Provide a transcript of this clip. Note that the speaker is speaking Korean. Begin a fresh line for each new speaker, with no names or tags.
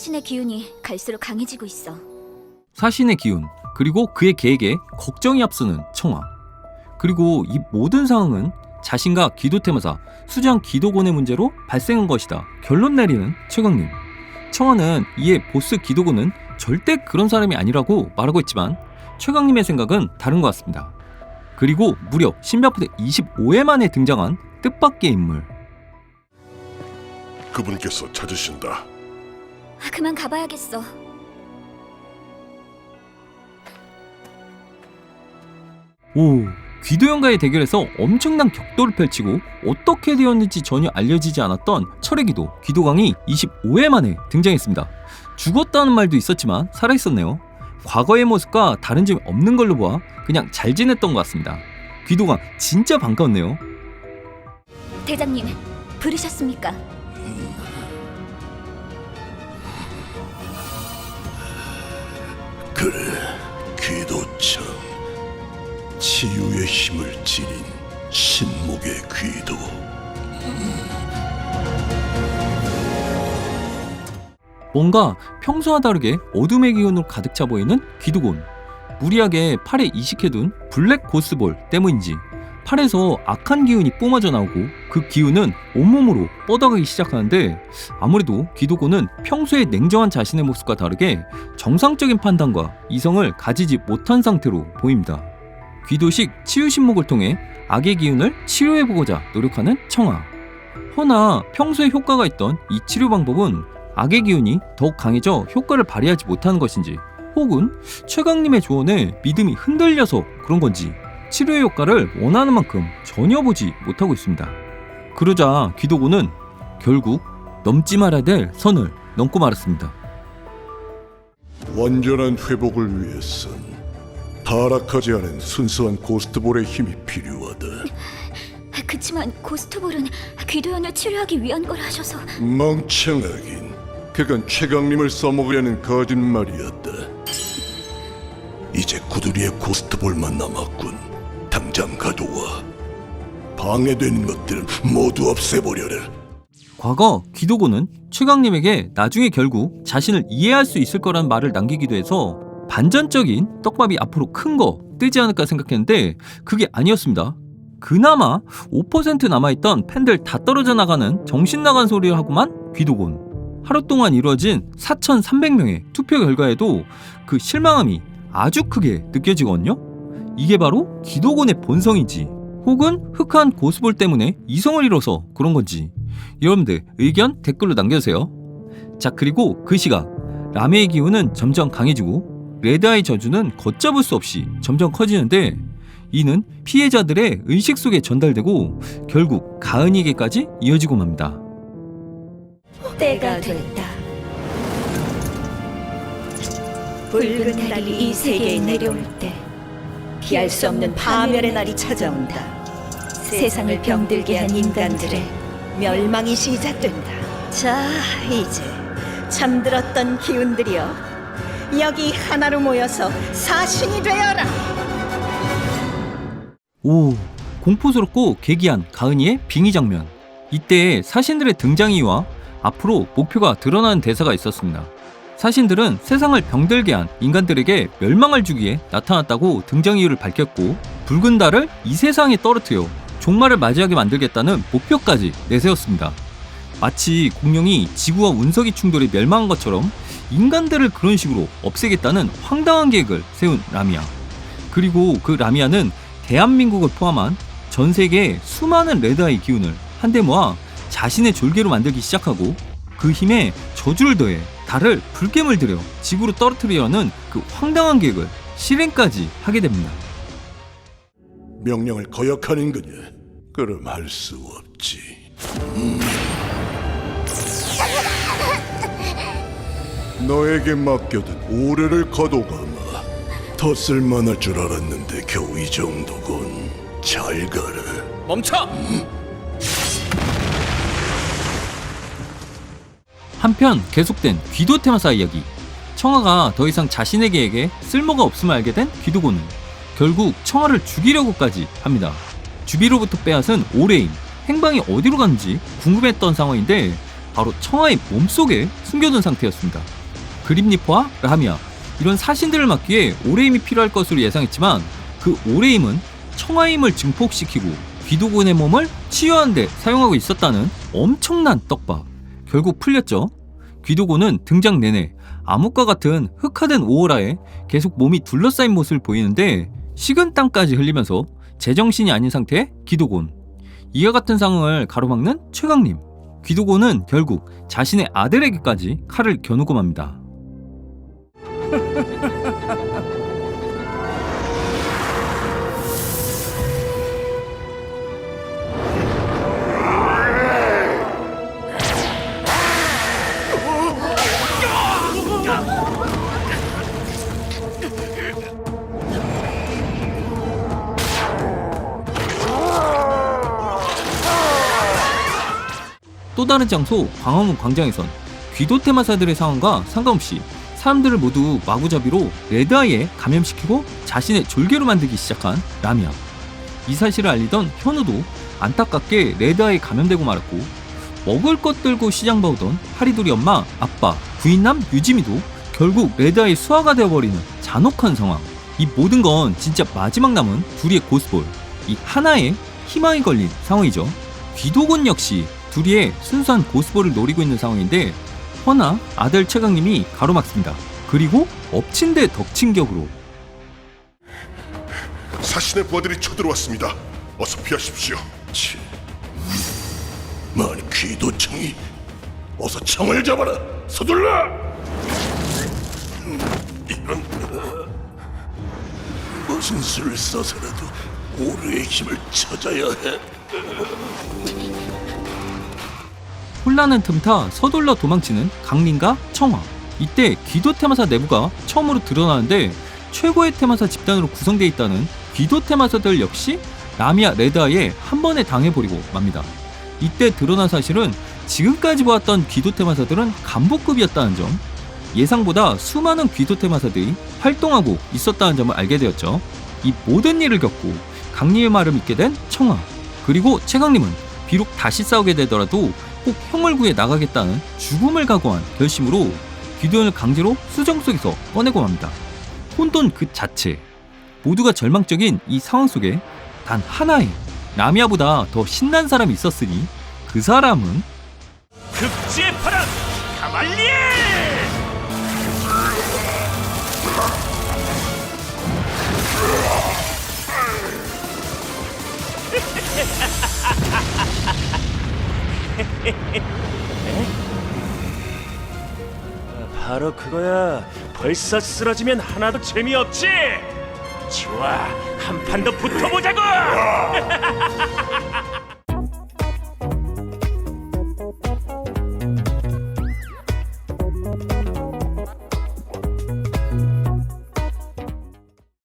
사신의 기운이 갈수록 강해지고 있어.
사신의 기운, 그리고 그의 계획에 걱정이 앞서는 청아. 그리고 이 모든 상황은 자신과 기도테마사, 수장 기도곤의 문제로 발생한 것이다 결론 내리는 최강림. 청아는 이에 보스 기도곤은 절대 그런 사람이 아니라고 말하고 있지만 최강림의 생각은 다른 것 같습니다. 그리고 무려 신비아프대 25회 만에 등장한 뜻밖의 인물.
그분께서 찾으신다.
그만 가봐야겠어.
오, 귀도연과의 대결에서 엄청난 격돌을 펼치고 어떻게 되었는지 전혀 알려지지 않았던 철의 기도, 귀도강이 25회 만에 등장했습니다. 죽었다는 말도 있었지만 살아있었네요. 과거의 모습과 다른 점이 없는 걸로 보아 그냥 잘 지냈던 것 같습니다. 귀도강 진짜 반가웠네요.
대장님, 부르셨습니까?
그래, 귀도청. 치유의 힘을 지닌 신목의 귀도.
뭔가 평소와 다르게 어둠의 기운으로 가득 차 보이는 귀도곤. 무리하게 팔에 이식해둔 블랙 고스볼 때문인지 팔에서 악한 기운이 뿜어져 나오고 그 기운은 온몸으로 뻗어가기 시작하는데 아무래도 귀도곤은 평소에 냉정한 자신의 모습과 다르게 정상적인 판단과 이성을 가지지 못한 상태로 보입니다. 귀도식 치유 신목을 통해 악의 기운을 치료해보고자 노력하는 청아. 허나 평소에 효과가 있던 이 치료 방법은 악의 기운이 더욱 강해져 효과를 발휘하지 못하는 것인지 혹은 최강림의 조언에 믿음이 흔들려서 그런 건지 치료의 효과를 원하는 만큼 전혀 보지 못하고 있습니다. 그러자 귀도곤은 결국 넘지 말아야 될 선을 넘고 말았습니다.
완전한 회복을 위해선 타락하지 않은 순수한 고스트볼의 힘이 필요하다.
그치만 고스트볼은 귀도연을 치료하기 위한 걸 하셔서.
멍청하긴. 그건 최강림을 써먹으려는 거짓말이었다. 이제 구두리의 고스트볼만 남았군. 당장 가둬와. 방해되는 것들은 모두 없애버려라.
과거 귀도곤은 최강림에게 나중에 결국 자신을 이해할 수 있을 거라는 말을 남기기도 해서 반전적인 떡밥이 앞으로 큰 거 뜨지 않을까 생각했는데 그게 아니었습니다. 그나마 5% 남아있던 팬들 다 떨어져 나가는 정신 나간 소리를 하고만 귀도곤. 하루 동안 이루어진 4,300명의 투표 결과에도 그 실망함이 아주 크게 느껴지거든요. 이게 바로 귀도곤의 본성인지 혹은 흑한 고스볼 때문에 이성을 잃어서 그런 건지 여러분들 의견 댓글로 남겨주세요. 자, 그리고 그 시각 라미의 기운은 점점 강해지고 레드아이 저주는 걷잡을 수 없이 점점 커지는데 이는 피해자들의 의식 속에 전달되고 결국 가은이에게까지 이어지고 맙니다.
때가 됐다. 붉은 달이 이 세계에 내려올 때 피할 수 없는 파멸의 날이 찾아온다. 세상을 병들게 한 인간들의 멸망이 시작된다. 자, 이제 잠들었던 기운들이여, 여기 하나로 모여서 사신이 되어라.
오, 공포스럽고 괴기한 가은이의 빙의 장면. 이때 사신들의 등장 이유와 앞으로 목표가 드러나는 대사가 있었습니다. 사신들은 세상을 병들게 한 인간들에게 멸망을 주기에 나타났다고 등장 이유를 밝혔고 붉은 달을 이 세상에 떨어뜨려 종말을 맞이하게 만들겠다는 목표까지 내세웠습니다. 마치 공룡이 지구와 운석이 충돌해 멸망한 것처럼 인간들을 그런 식으로 없애겠다는 황당한 계획을 세운 라미아. 그리고 그 라미아는 대한민국을 포함한 전 세계의 수많은 레드아이 기운을 한데 모아 자신의 졸개로 만들기 시작하고 그 힘에 저주를 더해 달을 불개물 들여 지구로 떨어뜨리려는 그 황당한 계획을 실행까지 하게 됩니다.
명령을 거역하는 거냐? 그럼 할 수 없지. 너에게 맡겨둔 오래를 거둬가마. 더 쓸만할 줄 알았는데 겨우 이 정도군. 잘 가라.
멈춰!
한편 계속된 귀도 테마사 이야기. 청아가 더 이상 자신의 계획에 쓸모가 없음을 알게 된 귀도곤은 결국 청아를 죽이려고까지 합니다. 주비로부터 빼앗은 오레인, 행방이 어디로 갔는지 궁금했던 상황인데 바로 청아의 몸속에 숨겨둔 상태였습니다. 그림리퍼와 라미아, 이런 사신들을 막기에 오레 힘이 필요할 것으로 예상했지만 그 오레 힘은 청아의 힘을 증폭시키고 귀도곤의 몸을 치유하는 데 사용하고 있었다는 엄청난 떡밥. 결국 풀렸죠. 귀도곤은 등장 내내 암흑과 같은 흑화된 오어라에 계속 몸이 둘러싸인 모습을 보이는데 식은땀까지 흘리면서 제정신이 아닌 상태의 귀도곤. 이와 같은 상황을 가로막는 최강림. 귀도곤은 결국 자신의 아들에게까지 칼을 겨누고 맙니다. 또 다른 장소 광화문 광장에선 귀도 테마사들의 상황과 상관없이 사람들을 모두 마구잡이로 레드아이에 감염시키고 자신의 졸개로 만들기 시작한 라미아. 이 사실을 알리던 현우도 안타깝게 레드아이에 감염되고 말았고, 먹을 것 들고 시장 봐오던 하리도리 엄마, 아빠, 부인남 유지미도 결국 레드아이의 수하가 되어버리는 잔혹한 상황. 이 모든 건 진짜 마지막 남은 둘이의 고스볼, 이 하나의 희망이 걸린 상황이죠. 귀도곤 역시 둘이의 순수한 고스볼을 노리고 있는 상황인데 허나 아들 최강림이 가로막습니다. 그리고 엎친 데 덮친 격으로
사신의 부하들이 쳐들어왔습니다. 어서 피하십시오. 아니 귀도청이 어서 청을 잡아라. 서둘러. 이런 무슨 수를 써서라도 오르의 힘을 찾아야 해.
혼란한 틈타 서둘러 도망치는 강림과 청아. 이때 귀도 테마사 내부가 처음으로 드러나는데 최고의 테마사 집단으로 구성되어 있다는 귀도 테마사들 역시 라미아 레드아이에 한 번에 당해버리고 맙니다. 이때 드러난 사실은 지금까지 보았던 귀도 테마사들은 간부급이었다는 점, 예상보다 수많은 귀도 테마사들이 활동하고 있었다는 점을 알게 되었죠. 이 모든 일을 겪고 강림의 말을 믿게 된 청아, 그리고 최강림은 비록 다시 싸우게 되더라도 꼭 형을 구해 나가겠다는 죽음을 각오한 결심으로 귀도현을 강제로 수정 속에서 꺼내고 맙니다. 혼돈 그 자체. 모두가 절망적인 이 상황 속에 단 하나의 라미아보다 더 신난 사람이 있었으니 그 사람은
극지의 바람 가말리엘! 바로 그거야. 벌써 쓰러지면 하나도 재미없지. 좋아, 한 판 더 붙어보자고.